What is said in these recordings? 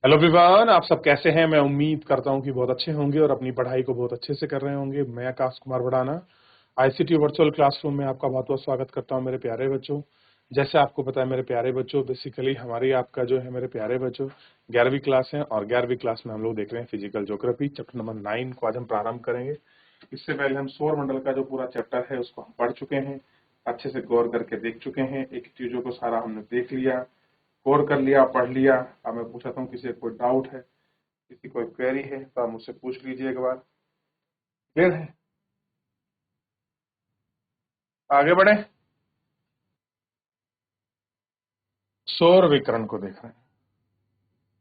Hello everyone, आप सब कैसे हैं। मैं उम्मीद करता हूं कि बहुत अच्छे होंगे और अपनी पढ़ाई को बहुत अच्छे से कर रहे होंगे। मैं Akash Kumar Bhadana ICT virtual classroom में आपका बहुत बहुत स्वागत करता हूं मेरे प्यारे बच्चों। जैसे आपको पता है मेरे प्यारे बच्चों, बेसिकली हमारी आपका जो है मेरे प्यारे बच्चों 11वीं क्लास है और 11वीं क्लास में हम लोग देख रहे हैं फिजिकल ज्योग्राफी चैप्टर नंबर 9 को आज हम प्रारंभ करेंगे। इससे पहले हम सौर मंडल का जो पूरा चैप्टर है उसको हम पढ़ चुके हैं, अच्छे से गौर करके देख चुके हैं। एक चीजों को सारा हमने देख लिया, गौर कर लिया, पढ़ लिया। अब मैं पूछता हूँ किसी कोई डाउट है, किसी कोई क्वेरी है तो आप मुझसे पूछ लीजिए एक बार। क्लियर है? आगे बढ़े। सौर विकिरण को देख रहे हैं,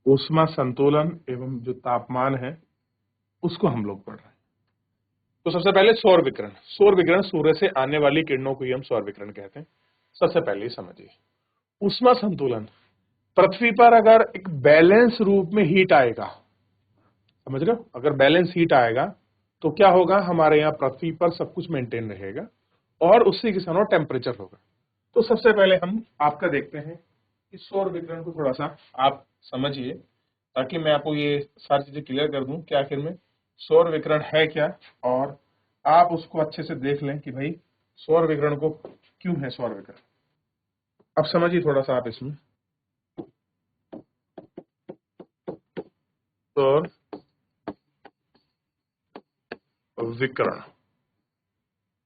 ऊष्मा संतुलन एवं जो तापमान है उसको हम लोग पढ़ रहे हैं। तो सबसे पहले सौर विकिरण। सौर विकिरण सूर्य से आने वाली किरणों को ही हम सौर विकिरण कहते हैं। सबसे पहले समझिए ऊष्मा संतुलन। पृथ्वी पर अगर एक बैलेंस रूप में हीट आएगा, समझ रहे हो, अगर बैलेंस हीट आएगा तो क्या होगा, हमारे यहाँ पृथ्वी पर सब कुछ मेंटेन रहेगा और उसी के साथ टेम्परेचर होगा। तो सबसे पहले हम आपका देखते हैं कि सौर विकिरण को थोड़ा सा आप समझिए, ताकि मैं आपको ये सारी चीजें क्लियर कर दूं कि आखिर में सौर विकिरण है क्या, और आप उसको अच्छे से देख लें कि भाई सौर विकिरण को क्यों है सौर विकिरण। अब समझिए थोड़ा सा आप इसमें सौर विकिरण।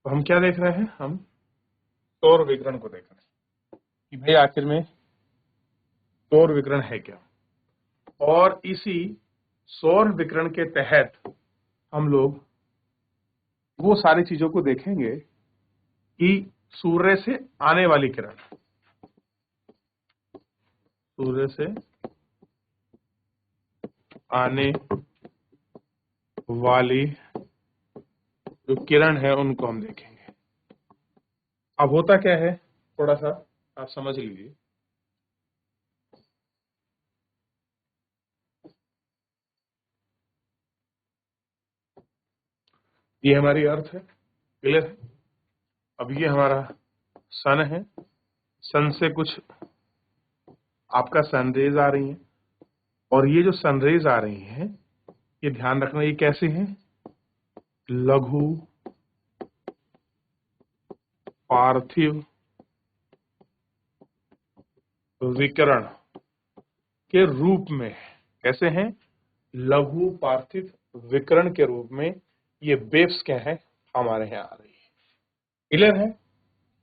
तो हम क्या देख रहे हैं, हम सौर विकिरण को देख रहे हैं कि भाई आखिर में सौर विकिरण है क्या। और इसी सौर विकिरण के तहत हम लोग वो सारी चीजों को देखेंगे कि सूर्य से आने वाली किरण, सूर्य से आने वाली जो किरण है उनको हम देखेंगे। अब होता क्या है, थोड़ा सा आप समझ लीजिए। ये हमारी अर्थ है, क्लियर है। अब ये हमारा सन है, सन से कुछ आपका सनरेज आ रही है, और ये जो सनरेज आ रही हैं ये ध्यान रखना ये कैसे हैं, लघु पार्थिव विकिरण के रूप में। कैसे हैं, लघु पार्थिव विकिरण के रूप में ये वेव्स क्या है हमारे यहाँ आ रही है। क्लियर है।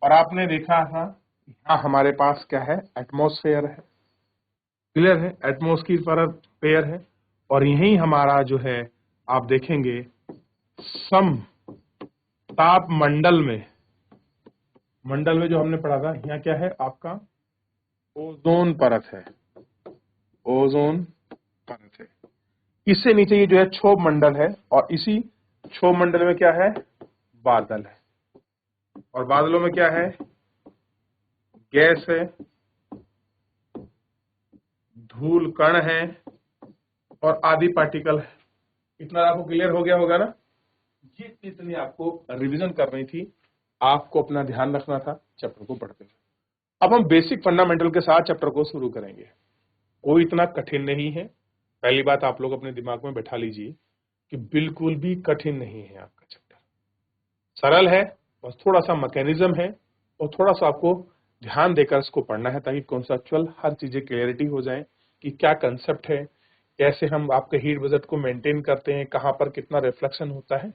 और आपने देखा था यहाँ हमारे पास क्या है, एटमॉस्फेयर है। क्लियर है, एटमॉस्फेयर परत पेयर है। और यही हमारा जो है आप देखेंगे सम ताप मंडल में, मंडल में जो हमने पढ़ा था यहाँ क्या है आपका ओजोन परत है, ओजोन परत है। इससे नीचे ये जो है क्षोभ मंडल है, और इसी क्षोभ मंडल में क्या है, बादल है। और बादलों में क्या है, गैस है, धूल कण है और आदि पार्टिकल है। इतना आपको क्लियर हो गया होगा ना। ये इतनी आपको रिवीजन करनी थी, आपको अपना ध्यान रखना था चैप्टर को पढ़ते हुए। अब हम बेसिक फंडामेंटल के साथ चैप्टर को शुरू करेंगे। कोई इतना कठिन नहीं है, पहली बात आप लोग अपने दिमाग में बैठा लीजिए कि बिल्कुल भी कठिन नहीं है आपका चैप्टर, सरल है। बस थोड़ा सा मैकेनिज्म है और थोड़ा सा आपको ध्यान देकर इसको पढ़ना है, ताकि कॉन्सेप्चुअल हर चीजें क्लियरिटी हो जाए कि क्या कंसेप्ट है, कैसे हम आपके हीट बजट को मेंटेन करते हैं, कहां पर कितना रिफ्लेक्शन होता है,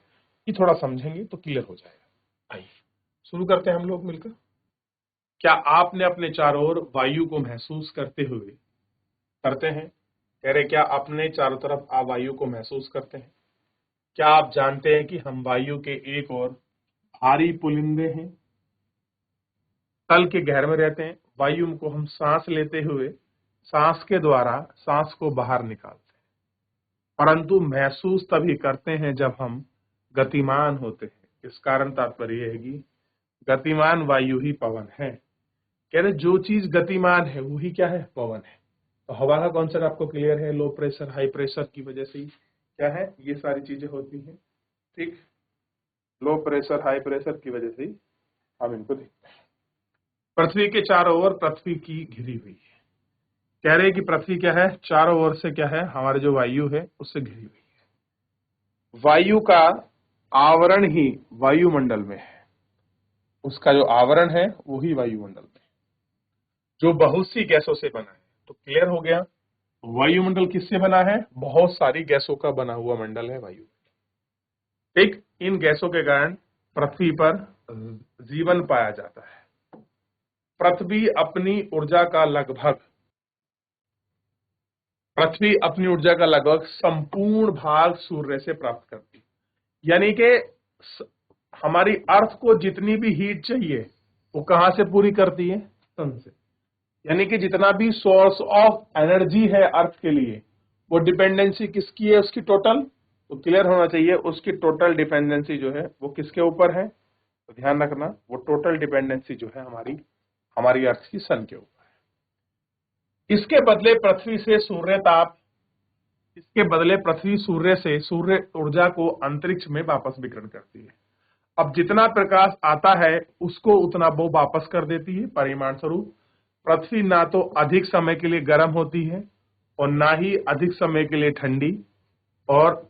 ये थोड़ा समझेंगे तो क्लियर हो जाएगा। आइए शुरू करते हैं हम लोग मिलकर। क्या आपने अपने चारों ओर वायु को महसूस करते हुए, करते हैं, कह रहे क्या अपने चारों तरफ आप वायु को महसूस करते हैं। क्या आप जानते हैं कि हम वायु के एक और भारी पुलिंदे हैं, तल के गहर में रहते हैं। वायु को हम सांस लेते हुए सांस के द्वारा सांस को बाहर निकालते हैं, परंतु महसूस तभी करते हैं जब हम गतिमान होते हैं। इस कारण तात्पर्य है कि गतिमान वायु ही पवन है। कह रहे जो चीज गतिमान है वही क्या है, पवन है। तो हवा का कॉन्सेप्ट आपको क्लियर है, लो प्रेशर हाई प्रेशर की वजह से ही क्या है ये सारी चीजें होती हैं। ठीक, लो प्रेशर हाई प्रेशर की वजह से ही हम इनको देखते हैं। पृथ्वी के चारों ओर पृथ्वी की घिरी हुई है। कह रहे हैं कि पृथ्वी क्या है, चारों ओर से क्या है, हमारे जो वायु है उससे घिरी हुई है। वायु का आवरण ही वायुमंडल में है, उसका जो आवरण है वो ही वायुमंडल में, जो बहुत सी गैसों से बना है। तो क्लियर हो गया, वायुमंडल किससे बना है, बहुत सारी गैसों का बना हुआ मंडल है वायु। ठीक, इन गैसों के कारण पृथ्वी पर जीवन पाया जाता है। पृथ्वी अपनी ऊर्जा का लगभग संपूर्ण भाग सूर्य से प्राप्त करती है। यानी कि हमारी अर्थ को जितनी भी हीट चाहिए वो कहां से पूरी करती है, सन से। यानी कि जितना भी सोर्स ऑफ एनर्जी है अर्थ के लिए, वो डिपेंडेंसी किसकी है, उसकी टोटल, तो क्लियर होना चाहिए, उसकी टोटल डिपेंडेंसी जो है वो किसके ऊपर है, तो ध्यान रखना, वो टोटल डिपेंडेंसी जो है हमारी अर्थ की सन के ऊपर है। इसके बदले पृथ्वी सूर्य से सूर्य ऊर्जा को अंतरिक्ष में वापस विकिरण करती है। अब जितना प्रकाश आता है उसको उतना वो वापस कर देती है। परिमाण स्वरूप पृथ्वी ना तो अधिक समय के लिए गर्म होती है और ना ही अधिक समय के लिए ठंडी, और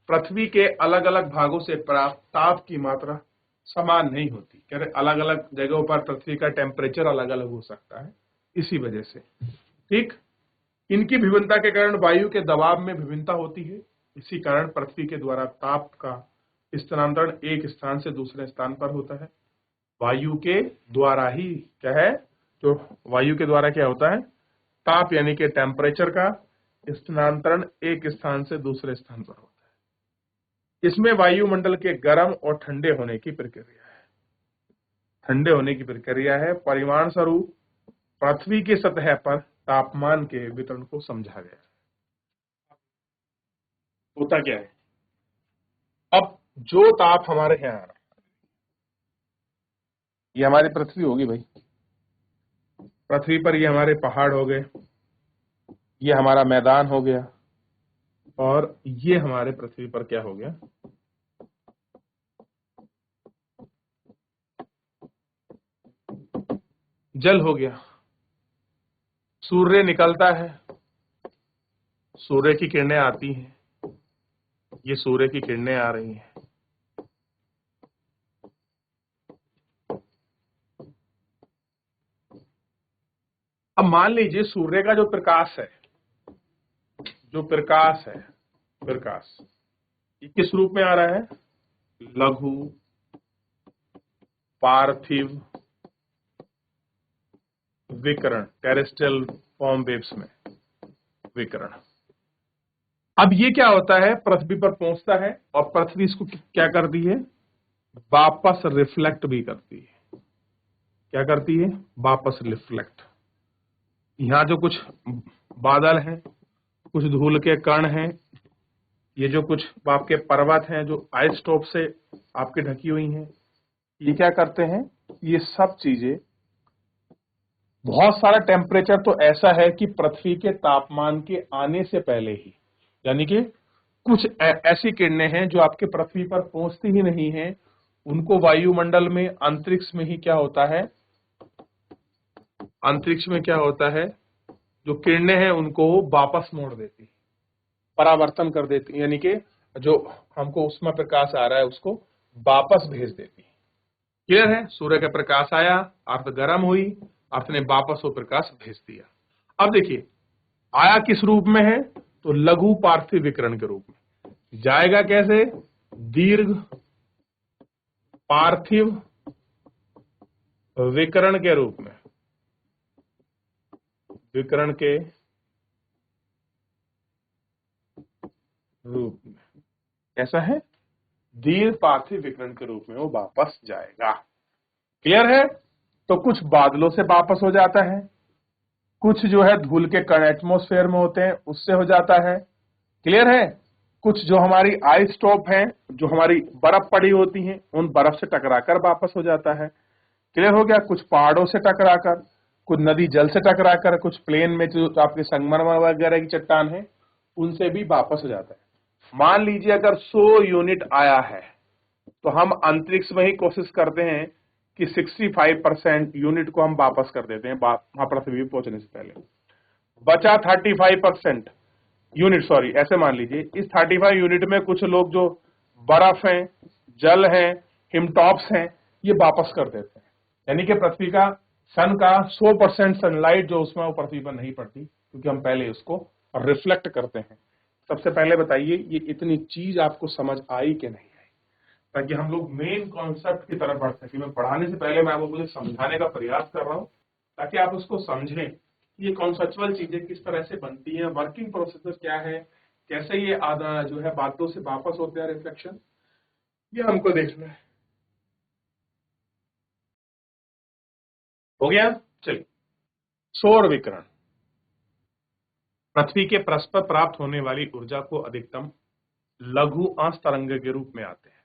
पृथ्वी के अलग अलग भागों से प्राप्त ताप की मात्रा समान नहीं होती। कह रहे अलग अलग जगहों पर पृथ्वी का टेम्परेचर अलग अलग हो सकता है, इसी वजह से। ठीक, इनकी भिन्नता के कारण वायु के दबाव में भिन्नता होती है। इसी कारण पृथ्वी के द्वारा ताप का स्थानांतरण एक स्थान से दूसरे स्थान पर होता है। वायु के द्वारा ही क्या है, जो वायु के द्वारा क्या होता है, ताप यानी कि टेम्परेचर का स्थानांतरण एक स्थान से दूसरे स्थान पर होता है। इसमें वायुमंडल के गर्म और ठंडे होने की प्रक्रिया है। परिमाण स्वरूप पृथ्वी की सतह पर तापमान के वितरण को समझा गया है। होता क्या है, अब जो ताप हमारे यहाँ आ रहा है, ये हमारी पृथ्वी होगी भाई, पृथ्वी पर ये हमारे पहाड़ हो गए, ये हमारा मैदान हो गया, और ये हमारे पृथ्वी पर क्या हो गया, जल हो गया। सूर्य निकलता है, सूर्य की किरणें आती हैं, ये सूर्य की किरणें आ रही हैं, अब मान लीजिए सूर्य का जो प्रकाश है, प्रकाश ये किस रूप में आ रहा है, लघु पार्थिव विकिरण, टेरेस्ट्रियल फॉर्म वेव्स में विकिरण। अब ये क्या होता है, पृथ्वी पर पहुंचता है और पृथ्वी इसको क्या करती है, वापस रिफ्लेक्ट भी करती है। क्या करती है, वापस रिफ्लेक्ट। यहां जो कुछ बादल हैं, कुछ धूल के कण हैं, ये जो कुछ आपके पर्वत हैं जो आइस टॉप से आपके ढकी हुई हैं, ये क्या करते हैं, ये सब चीजें, बहुत सारा टेम्परेचर तो ऐसा है कि पृथ्वी के तापमान के आने से पहले ही, यानी कि कुछ ऐसी किरणें हैं जो आपके पृथ्वी पर पहुंचती ही नहीं है, उनको वायुमंडल में, अंतरिक्ष में ही क्या होता है, अंतरिक्ष में क्या होता है, जो किरणें हैं उनको वापस मोड़ देती, परावर्तन कर देती, यानी कि जो हमको उष्मा प्रकाश आ रहा है उसको वापस भेज देती। क्लियर है, सूर्य का प्रकाश आया, अर्थ गर्म हुई, अर्थ ने वापस वो प्रकाश भेज दिया। अब देखिए आया किस रूप में है, तो लघु पार्थिव विकिरण के रूप में जाएगा। कैसे, दीर्घ पार्थिव विकिरण के रूप में, विकिरण के रूप में, कैसा है, दीर्घ पार्थिव विकिरण के रूप में वो वापस जाएगा। क्लियर है, तो कुछ बादलों से वापस हो जाता है, कुछ जो है धूल के कण एटमॉस्फेयर में होते हैं उससे हो जाता है। क्लियर है, कुछ जो हमारी आइस टॉप हैं, जो हमारी बर्फ पड़ी होती हैं, उन बर्फ से टकराकर वापस हो जाता है। क्लियर हो गया, कुछ पहाड़ों से टकराकर, कुछ नदी जल से टकराकर, कुछ प्लेन में जो आपके संगमरमर वगैरह की चट्टान है उनसे भी वापस हो जाता है। मान लीजिए अगर 100 यूनिट आया है तो हम अंतरिक्ष में ही कोशिश करते हैं कि 65% यूनिट को हम वापस कर देते हैं वहां पृथ्वी पहुंचने से पहले। बचा 35% यूनिट, सॉरी ऐसे मान लीजिए इस 35 यूनिट में कुछ लोग जो बर्फ हैं, जल हैं, हिमटॉप्स हैं, ये वापस कर देते हैं। यानी कि पृथ्वी का सन का 100% सनलाइट जो उसमें वो पृथ्वी पर नहीं पड़ती, क्योंकि हम पहले उसको रिफ्लेक्ट करते हैं। सबसे पहले बताइए ये इतनी चीज आपको समझ आई कि नहीं आई, ताकि हम लोग मेन कॉन्सेप्ट की तरफ बढ़ सके। मैं पढ़ाने से पहले मैं आपको मुझे समझाने का प्रयास कर रहा हूं ताकि आप उसको समझें, ये कॉन्सेप्चुअल चीजें किस तरह से बनती हैं, वर्किंग प्रोसेस क्या है, कैसे ये आधा जो है बातों से वापस होते हैं रिफ्लेक्शन, ये हमको देखना है। हो गया? चलिए, सौर विकिरण। पृथ्वी के परस्पर प्राप्त होने वाली ऊर्जा को अधिकतम लघु अंश तरंग के रूप में आते हैं।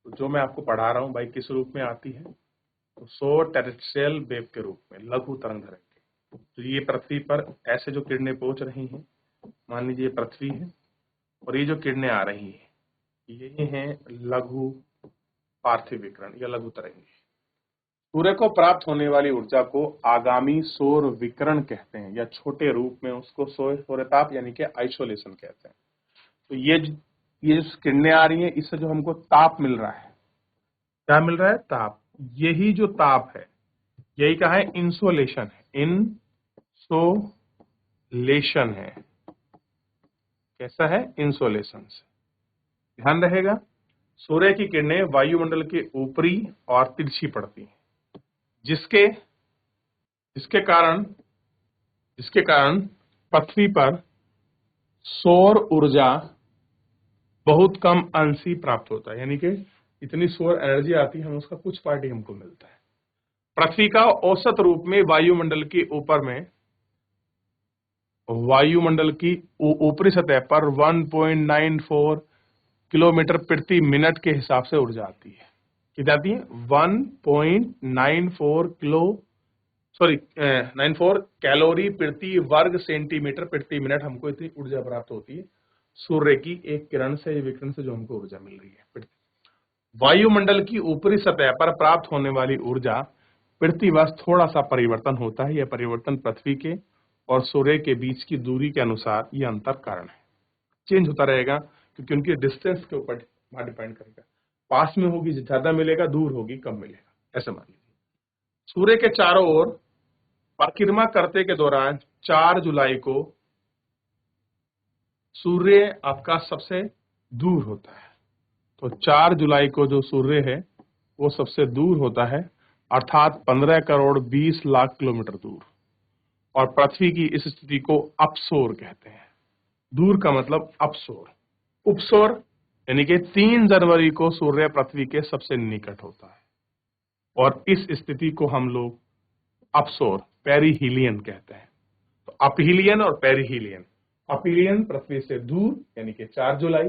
तो जो मैं आपको पढ़ा रहा हूं भाई किस रूप में आती है, तो सौर टेरेस्ट्रियल वेव के रूप में, लघु तरंग दैर्घ्य। तो ये पृथ्वी पर ऐसे जो किरणें पहुंच रही हैं, मान लीजिए पृथ्वी है और ये जो किरणें आ रही हैं ये हैं लघु पार्थिव विकिरण या लघु तरंगी। सूर्य को प्राप्त होने वाली ऊर्जा को आगामी सौर विकिरण कहते हैं, या छोटे रूप में उसको सौरताप यानी कि आइसोलेशन कहते हैं। तो ये जो किरणें आ रही हैं इससे जो हमको ताप मिल रहा है, क्या मिल रहा है? ताप। यही जो ताप है यही कहा है इंसोलेशन है, इंसोलेशन है। कैसा है? इंसोलेशन से। ध्यान रहेगा, सूर्य की किरणें वायुमंडल के ऊपरी और तिरछी पड़ती हैं, जिसके कारण पृथ्वी पर सौर ऊर्जा बहुत कम अंश ही प्राप्त होता है। यानी कि इतनी सौर एनर्जी आती है, हम उसका कुछ पार्ट ही हमको मिलता है। पृथ्वी का औसत रूप में वायुमंडल के ऊपर में, वायुमंडल की ऊपरी सतह पर 1.94 किलोमीटर प्रति मिनट के हिसाब से ऊर्जा आती है। कितनी आती है? 1.94 कैलोरी प्रति वर्ग सेंटीमीटर प्रति मिनट हमको इतनी ऊर्जा प्राप्त होती है सूर्य की एक किरण से, विकिरण से जो हमको ऊर्जा मिल रही है। वायुमंडल की ऊपरी सतह पर प्राप्त होने वाली ऊर्जा प्रतिवर्ष थोड़ा सा परिवर्तन होता है। यह परिवर्तन पृथ्वी के और सूर्य के बीच की दूरी के अनुसार यह अंतर कारण है। चेंज होता रहेगा क्योंकि उनके डिस्टेंस के ऊपर डिपेंड करेगा। पास में होगी ज्यादा मिलेगा, दूर होगी कम मिलेगा। ऐसा मान लीजिए सूर्य के चारों ओर परिक्रमा करते के दौरान 4 जुलाई को सूर्य आपका सबसे दूर होता है। तो 4 जुलाई को जो सूर्य है वो सबसे दूर होता है, अर्थात 15 करोड़ 20 लाख किलोमीटर दूर। और पृथ्वी की इस स्थिति को अपसौर कहते हैं। दूर का मतलब अपसौर। उपसौर यानी कि 3 जनवरी को सूर्य पृथ्वी के सबसे निकट होता है और इस स्थिति को हम लोग अपसौर, पेरिहीलियन कहते हैं। तो अपहीलियन और पेरिहीलियन, अपहीलियन पृथ्वी से दूर यानी कि 4 जुलाई,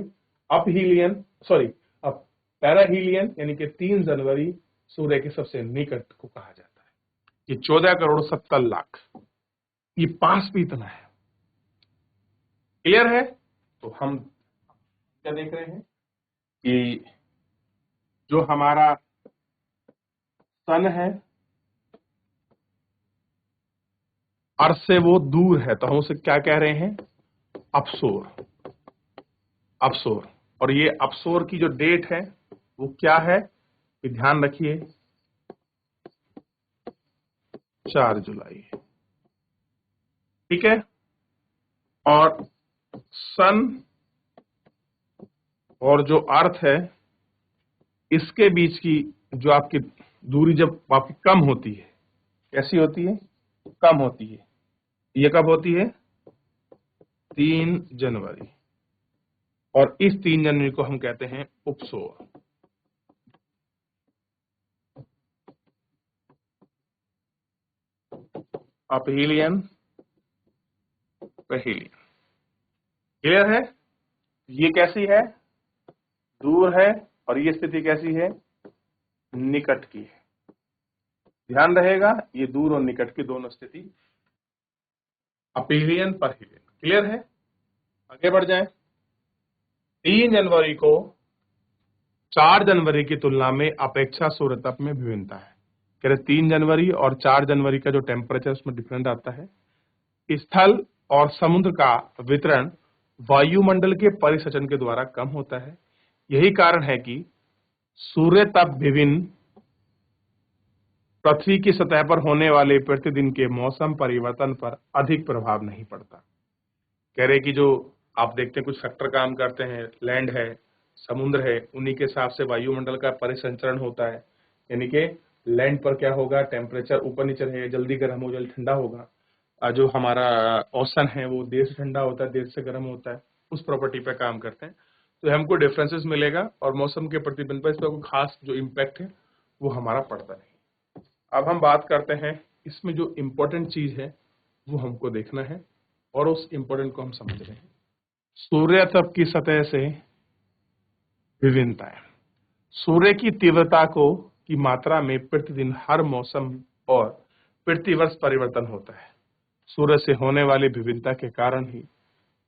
पैराहीलियन यानी कि 3 जनवरी सूर्य के सबसे निकट को कहा जाता है। ये 14 करोड़ 70 लाख, ये पास भी इतना है। क्लियर है? तो हम क्या देख रहे हैं कि जो हमारा सन है अर्थ से वो दूर है, तो हम उसे क्या कह रहे हैं? अपसौर। अपसौर। और ये अपसौर की जो डेट है वो क्या है? ध्यान रखिए 4 जुलाई। ठीक है? और सन और जो अर्थ है इसके बीच की जो आपकी दूरी जब आपकी कम होती है, कैसी होती है? कम होती है। ये कब होती है? 3 जनवरी। और इस 3 जनवरी को हम कहते हैं उपसौर। अपहीलियन, पेरिहीलियन। क्लियर है? ये कैसी है? दूर है। और ये स्थिति कैसी है? निकट की है। ध्यान रहेगा ये दूर और निकट की दोनों स्थिति अपहीलियन, पेरिहीलियन। क्लियर है? आगे बढ़ जाएं। 3 जनवरी को 4 जनवरी की तुलना में अपेक्षा सूर्यताप में विभिन्नता है। कह रहे 3 जनवरी और 4 जनवरी का जो टेम्परेचर उसमें डिफरेंट आता है। स्थल और समुद्र का वितरण वायुमंडल के परिसंचरण के द्वारा कम होता है। यही कारण है कि सूर्य तप विभिन्न पृथ्वी की सतह पर होने वाले प्रतिदिन के मौसम परिवर्तन पर अधिक प्रभाव नहीं पड़ता। कह रहे कि जो आप देखते हैं कुछ फैक्टर काम करते हैं, लैंड है, समुद्र है, उन्हीं के हिसाब से वायुमंडल का परिसंचरण होता है। यानी कि लैंड पर क्या होगा, टेम्परेचर ऊपर नीचे है, जल्दी गर्म हो जल्दी ठंडा होगा। जो हमारा ओशन है वो देर से ठंडा होता है, देर से गर्म होता है, उस प्रॉपर्टी पे काम करते हैं। तो हमको डिफरेंसेस मिलेगा और मौसम के प्रतिबंध पर इसका कोई खास जो इम्पैक्ट है वो हमारा पड़ता नहीं। अब हम बात करते हैं इसमें जो इम्पोर्टेंट चीज है वो हमको देखना है और उस इम्पोर्टेंट को हम समझ रहे हैं। सूर्य तप की सतह से विभिन्नताएं। सूर्य की तीव्रता को की मात्रा में प्रतिदिन हर मौसम और प्रतिवर्ष परिवर्तन होता है। सूर्य से होने वाली विभिन्नता के कारण ही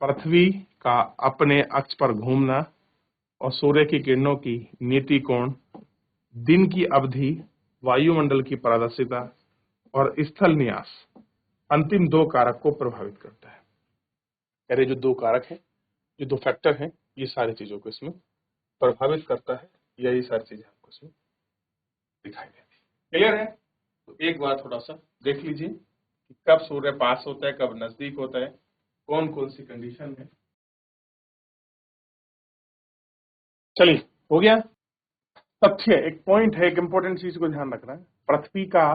पृथ्वी का अपने अक्ष पर घूमना और सूर्य की किरणों की नीति कोण, दिन की अवधि, वायुमंडल की पारदर्शिता और स्थल न्यास अंतिम दो कारक को प्रभावित करता है। अरे जो दो कारक हैं, जो दो फैक्टर हैं, ये सारी चीजों को इसमें प्रभावित करता है। यही सारी चीजें आपको इसमें दिखाई देती है। क्लियर है? तो एक बार थोड़ा सा देख लीजिए कि कब सूर्य पास होता है, कब नजदीक होता है, कौन कौन सी कंडीशन है। चलिए, हो गया। तथ्य, एक पॉइंट है, एक इंपॉर्टेंट चीज को ध्यान रखना है। पृथ्वी का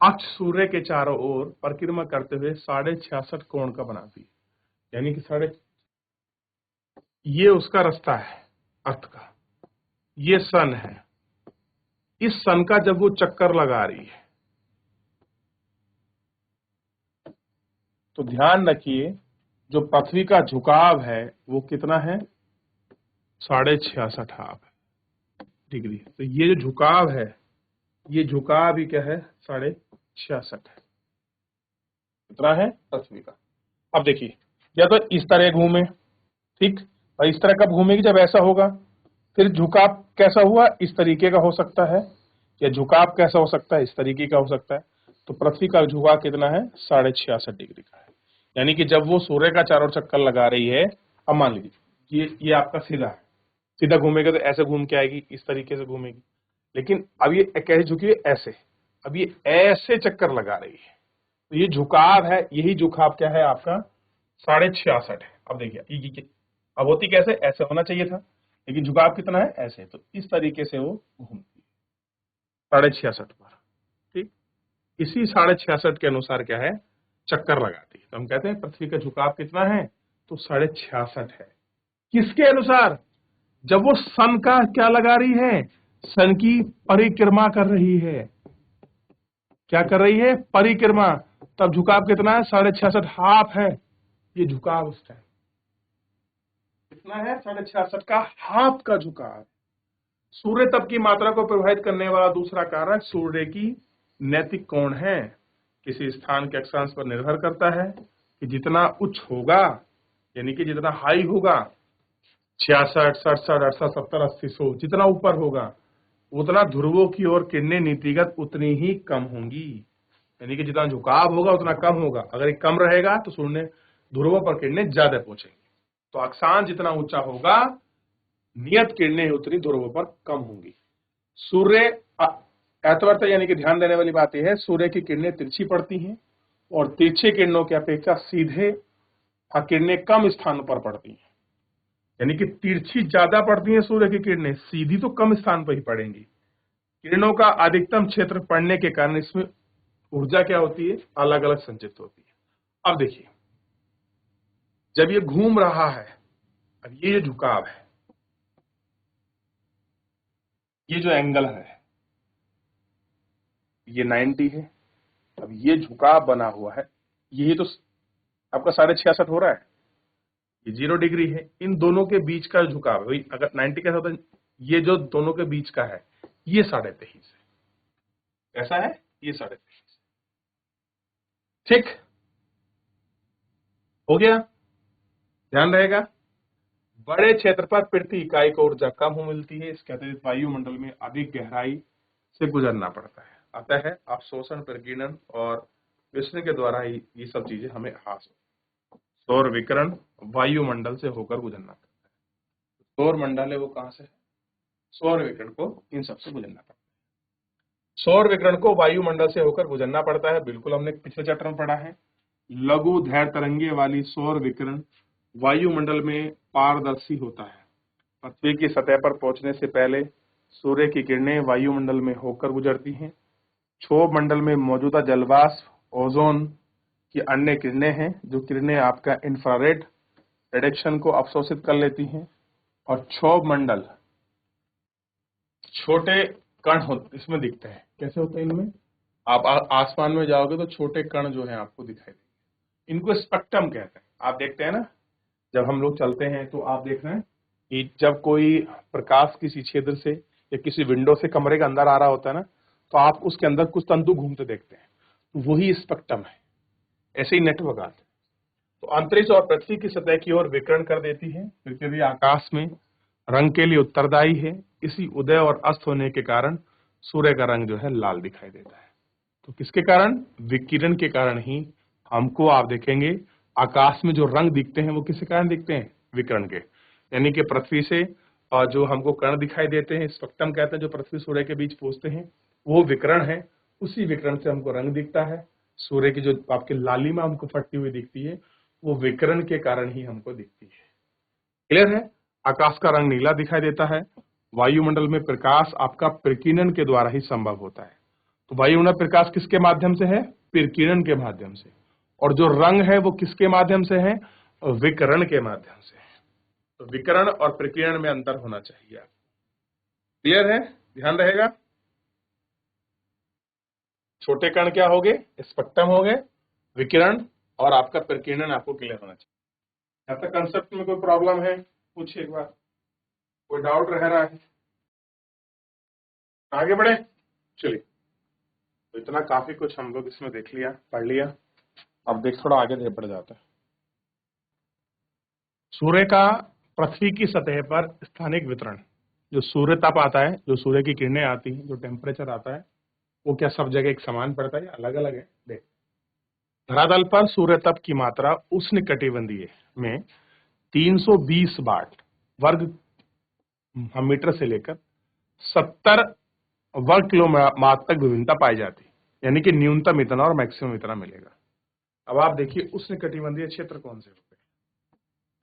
अक्ष सूर्य के चारों ओर परिक्रमा करते हुए 66.5 कोण का बनाती है। यानी कि ये उसका रास्ता है अर्थ का, ये सन है। इस सन का जब वो चक्कर लगा रही है तो ध्यान रखिए जो पृथ्वी का झुकाव है वो कितना है, 66.5 डिग्री। तो ये जो झुकाव है, ये झुकाव भी क्या है, 66.5 है। कितना है पृथ्वी का। अब देखिए, या तो इस तरह घूमे, ठीक, और इस तरह कब घूमेगी, जब ऐसा होगा। फिर झुकाव कैसा हुआ, इस तरीके का हो सकता है, या झुकाव कैसा हो सकता है, इस तरीके का हो सकता है। तो पृथ्वी का झुकाव कितना है, 66.5 डिग्री का है। यानी कि जब वो सूर्य का चारों चक्कर लगा रही है, अब मान लीजिए ये आपका सीधा है, सीधा घूमेगा तो ऐसे घूम के आएगी, इस तरीके से घूमेगी। लेकिन अब ये कैसे झुकी है, ऐसे। अब ये ऐसे चक्कर लगा रही है, तो ये झुकाव है, यही झुकाव क्या है आपका, 66.5 है। अब देखिए, अब होती कैसे, ऐसे होना चाहिए था, लेकिन झुकाव कितना है, ऐसे। तो इस तरीके से वो घूमती है 66.5 पर, ठीक। इसी 66.5 के अनुसार क्या है, चक्कर लगाती है। तो हम कहते हैं पृथ्वी का झुकाव कितना है, तो 66.5 है। किसके अनुसार, जब वो सन का क्या लगा रही है, सन की परिक्रमा कर रही है। क्या कर रही है, परिक्रमा। तब झुकाव कितना है, 66.5 हाफ है। ये झुकाव उस टाइम कितना है, 66.5 का हाफ का झुकाव। सूर्य तप की मात्रा को प्रभावित करने वाला दूसरा कारक सूर्य की नैतिक कोण है। किसी स्थान के अक्षांश पर निर्भर करता है कि जितना उच्च होगा, यानी कि जितना हाई होगा, 66, 67, 68, 70, 80, 100, जितना ऊपर होगा उतना ध्रुवों की ओर किरणें नीतिगत उतनी ही कम होंगी। यानी कि जितना झुकाव होगा उतना कम होगा। अगर ये कम रहेगा तो सूर्य ध्रुवों पर किरणें ज्यादा पहुंचेंगी। तो अक्षांश जितना ऊंचा होगा, नियत किरणें उतनी ध्रुवों पर कम होंगी। सूर्य ऐतवर्त, यानी कि ध्यान देने वाली बात यह है, सूर्य की किरणें तिरछी पड़ती हैं और तिरछे किरणों की अपेक्षा सीधे किरणें कम स्थानों पर पड़ती हैं। यानी कि तिरछी ज्यादा पड़ती हैं सूर्य की किरणें, सीधी तो कम स्थान पर ही पड़ेंगी। किरणों का अधिकतम क्षेत्र पड़ने के कारण इसमें ऊर्जा क्या होती है, अलग अलग संचित होती है। अब देखिए, जब ये घूम रहा है, अब ये जो झुकाव है, ये जो एंगल है, ये 90 है। अब ये झुकाव बना हुआ है, यही तो आपका 66.5 हो रहा है, ये 0 डिग्री है। इन दोनों के बीच का झुकाव है भाई, अगर 90 कैसा होता है, ये जो दोनों के बीच का है, ये 23.5 है। ऐसा है, ये 23.5, ठीक हो गया। ध्यान रहेगा, बड़े क्षेत्र पर प्रति इकाई को ऊर्जा कम हो मिलती है। इसके अतिरिक्त वायुमंडल में अधिक गहराई से गुजरना पड़ता है। अतः अवशोषण, प्रकीर्णन और विष्णु के द्वारा ही ये सब चीजें हमें आभास हो। सौर विकिरण वायुमंडल से होकर गुजरना पड़ता है। सौर मंडल है वो कहां से है? सौर विकिरण को इन सबसे गुजरना पड़ता है। सौर विकिरण को वायुमंडल से होकर गुजरना पड़ता है, बिल्कुल हमने पिछले चैप्टर में पढ़ा है। लघु धैर्य तरंगे वाली सौर विकिरण वायुमंडल में पारदर्शी होता है। पृथ्वी की सतह पर पहुंचने से पहले सूर्य की किरणें वायुमंडल में होकर गुजरती हैं। क्षोभ मंडल में मौजूदा जलवाष्प, ओजोन की अन्य किरणें हैं, जो किरणें आपका इंफ्रारेड रेडिएशन को अवशोषित कर लेती हैं। और क्षोभ मंडल छोटे कण इसमें दिखते हैं। कैसे होते हैं इनमें? आप आसमान में जाओगे तो छोटे कण जो है आपको दिखाई देंगे। इनको स्पेक्ट्रम कहते हैं। आप देखते हैं ना, जब हम लोग चलते हैं तो आप देख रहे हैं कि जब कोई प्रकाश किसी क्षेत्र से या किसी विंडो से कमरे के अंदर आ रहा होता है ना, तो आप उसके अंदर कुछ तंतु घूमते देखते हैं, तो वही स्पेक्ट्रम है। ऐसे ही नेटवर्क आते हैं। तो अंतरिक्ष और पृथ्वी की सतह की ओर विकिरण कर देती है। पृथ्वी आकाश में रंग के लिए उत्तरदायी है। इसी उदय और अस्त होने के कारण सूर्य का रंग जो है लाल दिखाई देता है। तो किसके कारण? विकिरण के कारण ही हमको, आप देखेंगे आकाश में जो रंग दिखते हैं वो किसके कारण दिखते हैं? विकिरण के। यानी कि पृथ्वी से जो हमको कण दिखाई देते हैं, स्पेक्ट्रम कहते हैं, जो पृथ्वी सूर्य के बीच पहुंचते हैं, वो विकिरण है। उसी विकिरण से हमको रंग दिखता है। सूर्य की जो आपकी लालिमा हमको फटती हुई दिखती है, वो विकिरण के कारण ही हमको दिखती है। क्लियर है? आकाश का रंग नीला दिखाई देता है। वायुमंडल में प्रकाश आपका प्रकीर्णन के द्वारा ही संभव होता है। तो वायुमंडल प्रकाश किसके माध्यम से है? प्रकीर्णन के माध्यम से। और जो रंग है वो किसके माध्यम से है? विकिरण के माध्यम से है। तो विकिरण और प्रकीर्णन में अंतर होना चाहिए। क्लियर है? ध्यान रहेगा। छोटे कण क्या हो गए? स्पेक्ट्रम हो गए। विकिरण और आपका प्रकीर्णन आपको क्लियर होना चाहिए। यहाँ तक कंसेप्ट में कोई प्रॉब्लम है? पूछिए एक बार, कोई डाउट रह रहा है? आगे बढ़े। चलिए, तो इतना काफी कुछ हम लोग इसमें देख लिया, पढ़ लिया। अब देख थोड़ा आगे बढ़ जाता है। सूर्य का पृथ्वी की सतह पर स्थानिक वितरण, जो सूर्य ताप आता है, जो सूर्य की किरणें आती हैं, जो टेम्परेचर आता है, वो क्या सब जगह एक समान पड़ता है या अलग अलग है? देख, धरातल पर सूर्य ताप की मात्रा उष्णकटिबंधीय में 320 वाट वर्ग मीटर से लेकर 70 वर्ग किलोवाट तक विभिन्नता पाई जाती है। यानी कि न्यूनतम इतना और मैक्सिमम इतना मिलेगा। अब आप देखिए उष्णकटिबंधीय क्षेत्र कौन से होते हैं?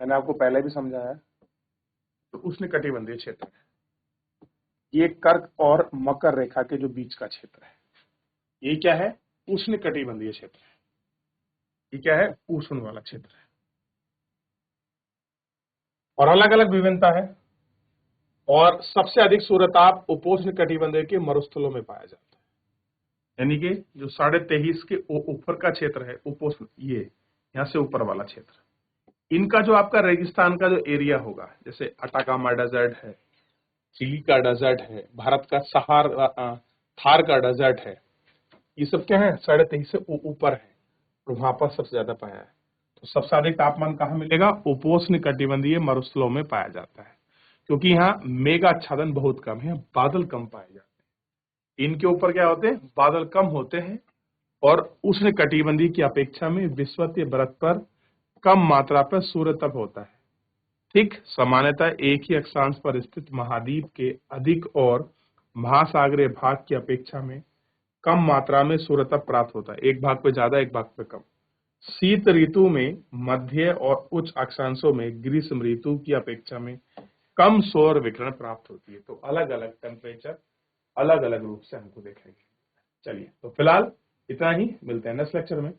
मैंने आपको पहले भी समझाया। तो उष्णकटिबंधीय क्षेत्र है ये कर्क और मकर रेखा के जो बीच का क्षेत्र है, ये क्या है? उष्णकटिबंधीय क्षेत्र है। ये क्या है? उष्ण वाला क्षेत्र है। और अलग अलग विभिन्नता है। और सबसे अधिक सूर्यताप उपोष्ण कटिबंधीय के मरुस्थलों में पाया जाता है। यानी कि जो 23.5 के ऊपर का क्षेत्र है उपोष्ण, ये यहाँ से ऊपर वाला क्षेत्र, इनका जो आपका रेगिस्तान का जो एरिया होगा, जैसे अटाकामा डेजर्ट है, चिली का डेजर्ट है, भारत का थार का डेजर्ट है, ये सब क्या है? 23.5 से ऊपर है। तो वहां पर सबसे ज्यादा पाया है। तो सबसे अधिक तापमान कहाँ मिलेगा? उपोष्ण कटिबंधीय मरुस्थलों में पाया जाता है, क्योंकि यहाँ मेघ आच्छादन बहुत कम है, बादल कम पाए जाते हैं। इनके ऊपर क्या होते हैं? बादल कम होते हैं। और उष्ण कटिबंधीय की अपेक्षा में विषुवतीय व्रत पर कम मात्रा पर सूर्य तप होता है। ठीक सामान्यतः एक ही अक्षांश पर स्थित महाद्वीप के अधिक और महासागरीय भाग की अपेक्षा में कम मात्रा में सूर्य तप प्राप्त होता है। एक भाग पे ज्यादा, एक भाग पे कम। शीत ऋतु में मध्य और उच्च अक्षांशों में ग्रीष्म ऋतु की अपेक्षा में कम सौर विकिरण प्राप्त होती है। तो अलग अलग टेम्परेचर अलग अलग रूप से हमको देखेंगे। चलिए, तो फिलहाल इतना ही, मिलते हैं नेक्स्ट लेक्चर में।